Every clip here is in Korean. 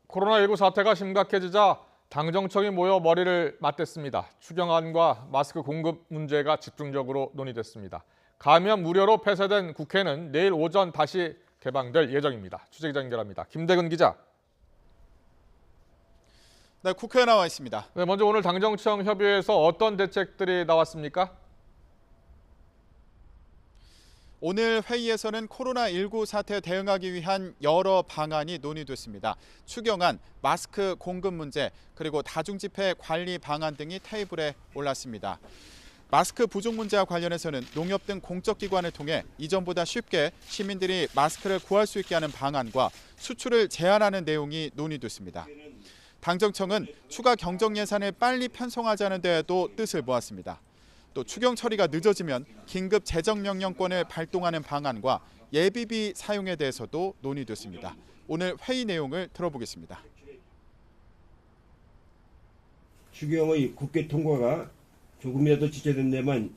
코로나19 사태가 심각해지자 당정청이 모여 머리를 맞댔습니다. 추경안과 마스크 공급 문제가 집중적으로 논의됐습니다. 감염 우려로 폐쇄된 국회는 내일 오전 다시 개방될 예정입니다. 취재기자 연결합니다. 김대근 기자. 네, 국회에 나와 있습니다. 네, 먼저 오늘 당정청 협의회에서 어떤 대책들이 나왔습니까? 오늘 회의에서는 코로나19 사태에 대응하기 위한 여러 방안이 논의됐습니다. 추경안, 마스크 공급 문제, 그리고 다중집회 관리 방안 등이 테이블에 올랐습니다. 마스크 부족 문제와 관련해서는 농협 등 공적기관을 통해 이전보다 쉽게 시민들이 마스크를 구할 수 있게 하는 방안과 수출을 제한하는 내용이 논의됐습니다. 당정청은 추가 경정 예산을 빨리 편성하자는 데에도 뜻을 모았습니다. 또 추경 처리가 늦어지면 긴급 재정명령권을 발동하는 방안과 예비비 사용에 대해서도 논의됐습니다. 오늘 회의 내용을 들어보겠습니다. 추경의 국회 통과가 조금이라도 지체된 데만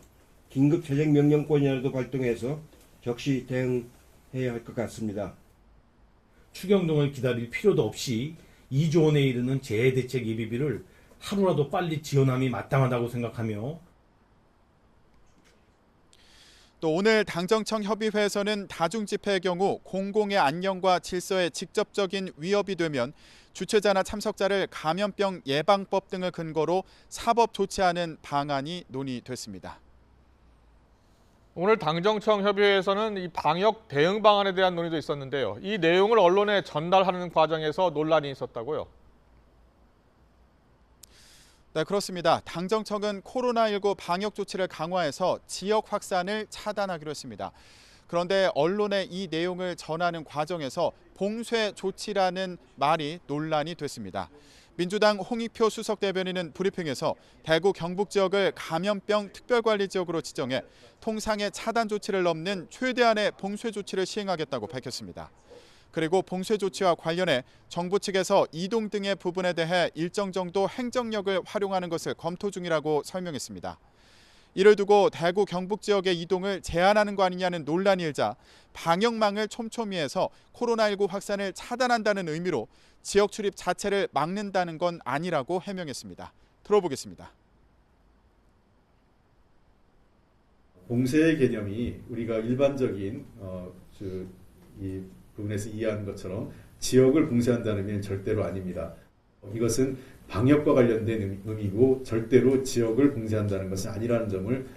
긴급 재정명령권이라도 발동해서 적시 대응해야 할 것 같습니다. 추경동을 기다릴 필요도 없이 2조 원에 이르는 재해대책 예비비를 하루라도 빨리 지원함이 마땅하다고 생각하며 또 오늘 당정청 협의회에서는 다중집회의 경우 공공의 안녕과 질서에 직접적인 위협이 되면 주최자나 참석자를 감염병 예방법 등을 근거로 사법 조치하는 방안이 논의됐습니다. 오늘 당정청 협의회에서는 이 방역 대응 방안에 대한 논의도 있었는데요. 이 내용을 언론에 전달하는 과정에서 논란이 있었다고요? 네, 그렇습니다. 당정청은 코로나19 방역 조치를 강화해서 지역 확산을 차단하기로 했습니다. 그런데 언론에 이 내용을 전하는 과정에서 봉쇄 조치라는 말이 논란이 됐습니다. 민주당 홍익표 수석 대변인은 브리핑에서 대구 경북 지역을 감염병 특별관리 지역으로 지정해 통상의 차단 조치를 넘는 최대한의 봉쇄 조치를 시행하겠다고 밝혔습니다. 그리고 봉쇄 조치와 관련해 정부 측에서 이동 등의 부분에 대해 일정 정도 행정력을 활용하는 것을 검토 중이라고 설명했습니다. 이를 두고 대구 경북 지역의 이동을 제한하는 거 아니냐는 논란이 일자 방역망을 촘촘히 해서 코로나19 확산을 차단한다는 의미로 지역 출입 자체를 막는다는 건 아니라고 해명했습니다. 들어보겠습니다. 봉쇄의 개념이 우리가 일반적인 이 부분에서 이해하는 것처럼 지역을 봉쇄한다는 의미는 절대로 아닙니다. 이것은 방역과 관련된 의미고 절대로 지역을 봉쇄한다는 것은 아니라는 점을.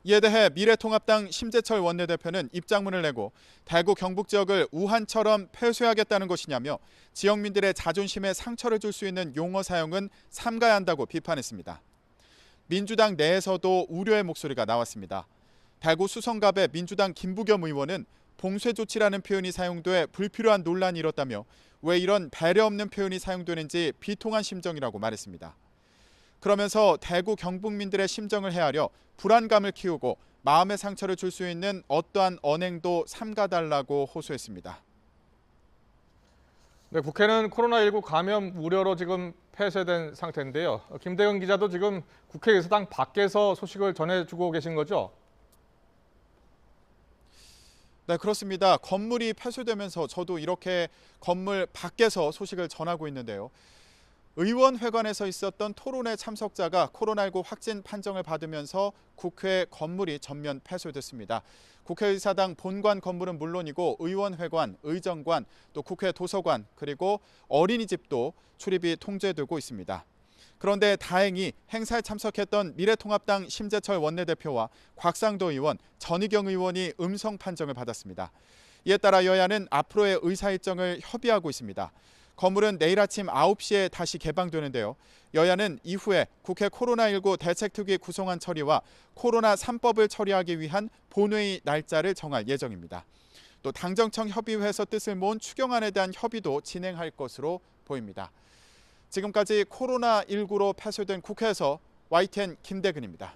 이에 대해 미래통합당 심재철 원내대표는 입장문을 내고 대구 경북 지역을 우한처럼 폐쇄하겠다는 것이냐며 지역민들의 자존심에 상처를 줄 수 있는 용어 사용은 삼가야 한다고 비판했습니다. 민주당 내에서도 우려의 목소리가 나왔습니다. 대구 수성갑의 민주당 김부겸 의원은 봉쇄 조치라는 표현이 사용돼 불필요한 논란이 일었다며 왜 이런 배려 없는 표현이 사용되는지 비통한 심정이라고 말했습니다. 그러면서 대구 경북민들의 심정을 헤아려 불안감을 키우고 마음의 상처를 줄 수 있는 어떠한 언행도 삼가달라고 호소했습니다. 네, 국회는 코로나19 감염 우려로 지금 폐쇄된 상태인데요. 김대근 기자도 지금 국회 의사당 밖에서 소식을 전해주고 계신 거죠? 네, 그렇습니다. 건물이 폐쇄되면서 저도 이렇게 건물 밖에서 소식을 전하고 있는데요. 의원회관에서 있었던 토론회 참석자가 코로나19 확진 판정을 받으면서 국회 건물이 전면 폐쇄됐습니다. 국회의사당 본관 건물은 물론이고 의원회관, 의정관, 또 국회 도서관, 그리고 어린이집도 출입이 통제되고 있습니다. 그런데 다행히 행사에 참석했던 미래통합당 심재철 원내대표와 곽상도 의원, 전희경 의원이 음성 판정을 받았습니다. 이에 따라 여야는 앞으로의 의사 일정을 협의하고 있습니다. 건물은 내일 아침 9시에 다시 개방되는데요. 여야는 이후에 국회 코로나19 대책특위 구성안 처리와 코로나 3법을 처리하기 위한 본회의 날짜를 정할 예정입니다. 또 당정청 협의회에서 뜻을 모은 추경안에 대한 협의도 진행할 것으로 보입니다. 지금까지 코로나19로 폐쇄된 국회에서 YTN 김대근입니다.